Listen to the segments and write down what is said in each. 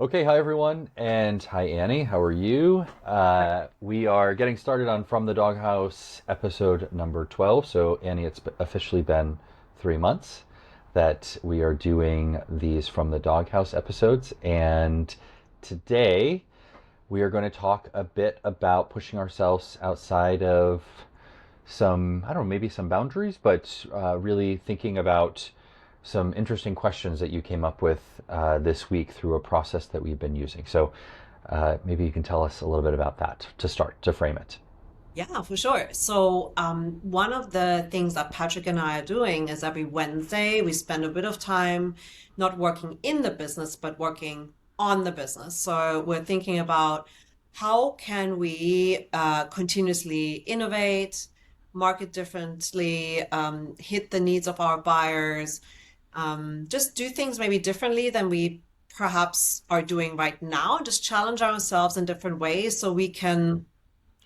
Okay, hi everyone, and hi Annie. How are you? We are getting started on From the Doghouse episode number 12. So, Annie, it's officially been 3 months that we are doing these From the Doghouse episodes, and today we are going to talk a bit about pushing ourselves outside of some, I don't know, maybe some boundaries, but really thinking about some interesting questions that you came up with this week through a process that we've been using. So maybe you can tell us a little bit about that to start, to frame it. Yeah, for sure. So, one of the things that Patrick and I are doing is every Wednesday we spend a bit of time not working in the business, but working on the business. So, we're thinking about how can we continuously innovate, market differently, hit the needs of our buyers, just do things maybe differently than we perhaps are doing right now, just challenge ourselves in different ways so we can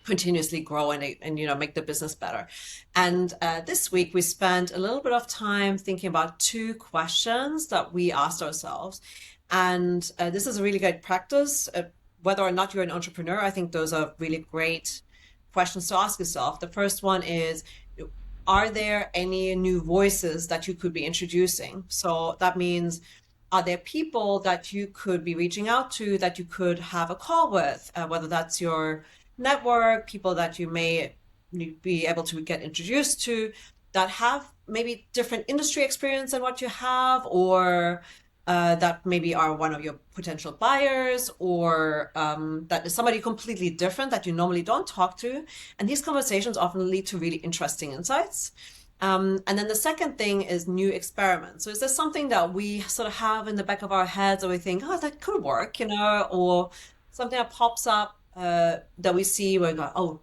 continuously grow and make the business better. And this week we spent a little bit of time thinking about two questions that we asked ourselves. And this is a really great practice. Whether or not you're an entrepreneur, I think those are really great questions to ask yourself. The first one is, are there any new voices that you could be introducing? So that means, are there people that you could be reaching out to that you could have a call with, whether that's your network, people that you may be able to get introduced to that have maybe different industry experience than what you have, or that maybe are one of your potential buyers, or that is somebody completely different that you normally don't talk to. And these conversations often lead to really interesting insights. And then the second thing is new experiments. So is there something that we sort of have in the back of our heads, or we think, oh, that could work, or something that pops up that we see, we go, oh,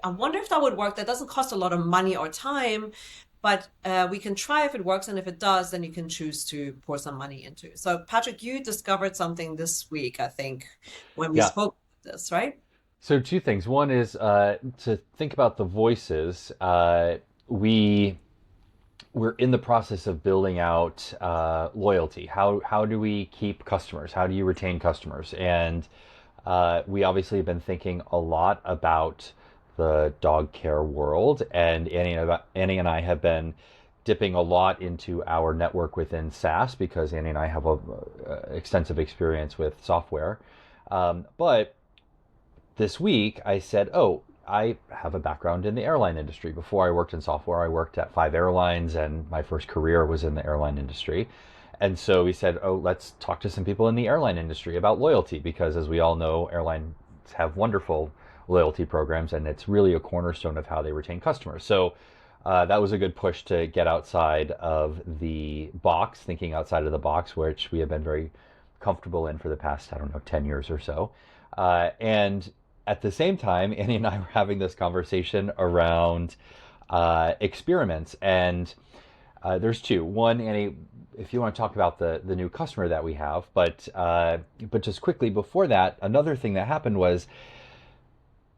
I wonder if that would work. That doesn't cost a lot of money or time, but we can try if it works. And if it does, then you can choose to pour some money into it. So, Patrick, you discovered something this week, I think, when we Yeah. spoke about this, right? So two things. One is to think about the voices. We we're in the process of building out loyalty. How do we keep customers? How do you retain customers? And we obviously have been thinking a lot about the dog care world, and Annie and I have been dipping a lot into our network within SaaS because Annie and I have extensive experience with software. But this week I said, "Oh, I have a background in the airline industry. Before I worked in software, I worked at 5 airlines, and my first career was in the airline industry." And so we said, "Oh, let's talk to some people in the airline industry about loyalty because, as we all know, airlines have wonderful loyalty programs, and it's really a cornerstone of how they retain customers." So that was a good push to get outside of the box, thinking outside of the box, which we have been very comfortable in for the past, I don't know, 10 years or so. And at the same time, Annie and I were having this conversation around experiments. And there's two. One, Annie, if you want to talk about the new customer that we have, but just quickly before that, another thing that happened was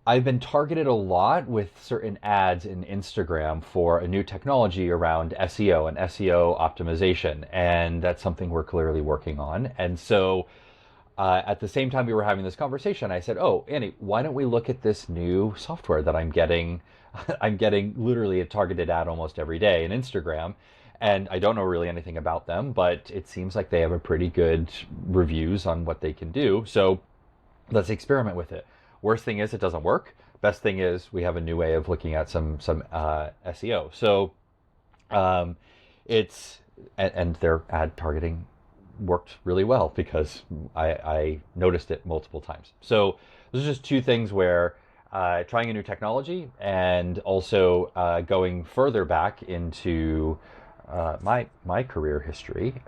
I've been targeted a lot with certain ads in Instagram for a new technology around SEO and SEO optimization, and that's something we're clearly working on. And so at the same time we were having this conversation, I said, "Oh, Annie, why don't we look at this new software that I'm getting?" I'm getting literally a targeted ad almost every day in Instagram, and I don't know really anything about them, but it seems like they have a pretty good reviews on what they can do. So let's experiment with it. Worst thing is it doesn't work. Best thing is we have a new way of looking at some SEO. So um, it's and their ad targeting worked really well because I noticed it multiple times. So those are just two things where trying a new technology and also going further back into my career history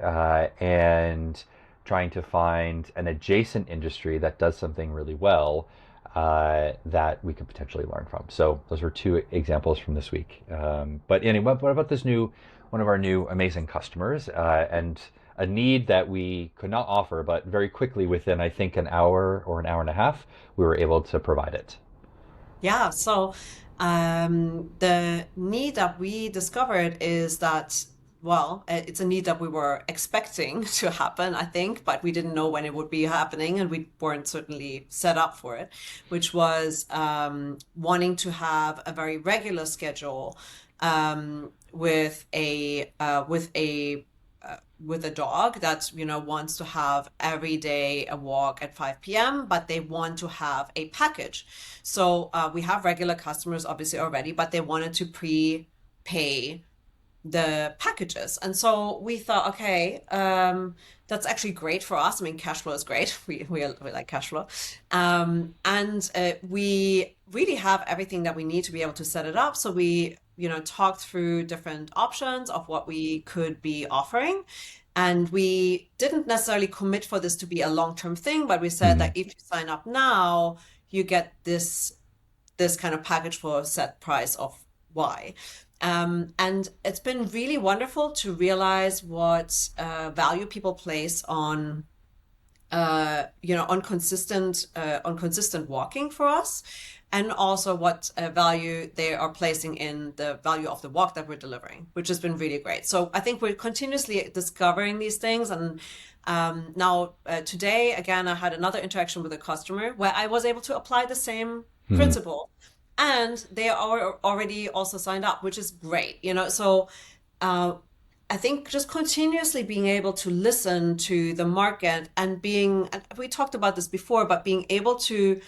and trying to find an adjacent industry that does something really well that we could potentially learn from. So those are two examples from this week. But anyway, what about this new one of our new amazing customers and a need that we could not offer, but very quickly within I think an hour or an hour and a half, we were able to provide it. Yeah, so the need that we discovered is that well, it's a need that we were expecting to happen, I think, but we didn't know when it would be happening, and we weren't certainly set up for it, which was wanting to have a very regular schedule with a dog that wants to have every day a walk at 5 p.m., but they want to have a package. So we have regular customers obviously already, but they wanted to prepay the packages. And so we thought, okay, that's actually great for us. I mean, cash flow is great. We like cash flow. And we really have everything that we need to be able to set it up. So we, talked through different options of what we could be offering. And we didn't necessarily commit for this to be a long-term thing, but we said Mhm. that if you sign up now, you get this kind of package for a set price of Y. And it's been really wonderful to realize what value people place on consistent walking for us, and also what value they are placing in the value of the walk that we're delivering, which has been really great. So I think we're continuously discovering these things. And now today, again, I had another interaction with a customer where I was able to apply the same Mhm. principle, and they are already also signed up, which is great. So uh, I think just continuously being able to listen to the market and we talked about this before, but being able to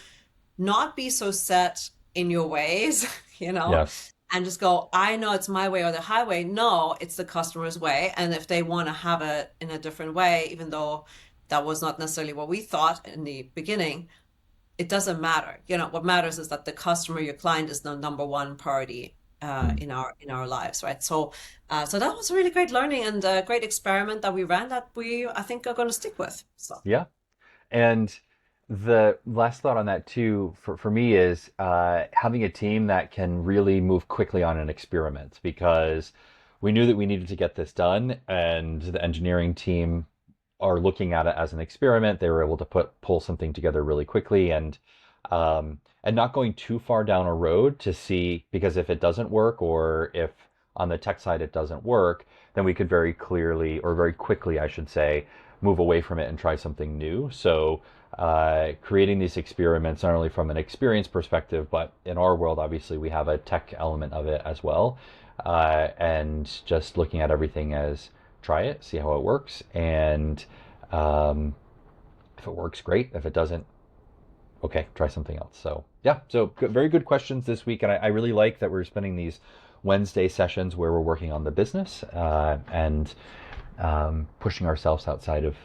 not be so set in your ways, you know, Yes. and just go, I know it's my way or the highway. No, it's the customer's way. And if they want to have it in a different way, even though that was not necessarily what we thought in the beginning, it doesn't matter. What matters is that the customer, your client, is the number one priority Mhm. in our lives, right? So that was a really great learning and a great experiment that we ran that we I think are going to stick with. So Yeah. And the last thought on that too, for me, is having a team that can really move quickly on an experiment, because we knew that we needed to get this done, and the engineering team are looking at it as an experiment. They were able to pull something together really quickly, and not going too far down a road to see, because if it doesn't work, or if on the tech side it doesn't work, then we could very clearly, or very quickly, I should say, move away from it and try something new. So creating these experiments, not only from an experience perspective, but in our world, obviously, we have a tech element of it as well. And just looking at everything as try it, see how it works. And um, if it works, great. If it doesn't, okay, try something else. So, yeah, so good, very good questions this week. And I really like that we're spending these Wednesday sessions where we're working on the business and pushing ourselves outside of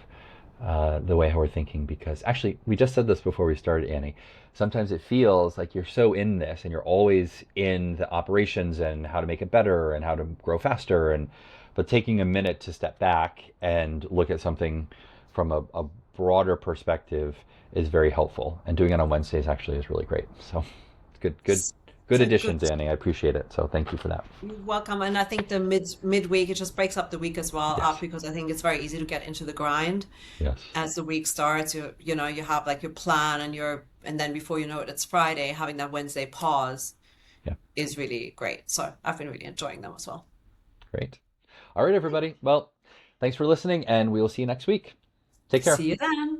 the way how we're thinking, because actually we just said this before we started, Annie. Sometimes it feels like you're so in this and you're always in the operations and how to make it better and how to grow faster, and but taking a minute to step back and look at something from a broader perspective is very helpful, and doing it on Wednesdays actually is really great. So good it's a good additions, Annie. I appreciate it, so thank you for that. welcome. And I think the midweek, it just breaks up the week as well up, Yes. because I think it's very easy to get into the grind Yes. as the week starts. You have like your plan and then before you know it, it's Friday. Having that Wednesday pause Yeah. is really great. So I've been really enjoying them as well. Great. All right, everybody. Well, thanks for listening, and we will see you next week. Take care. See you then.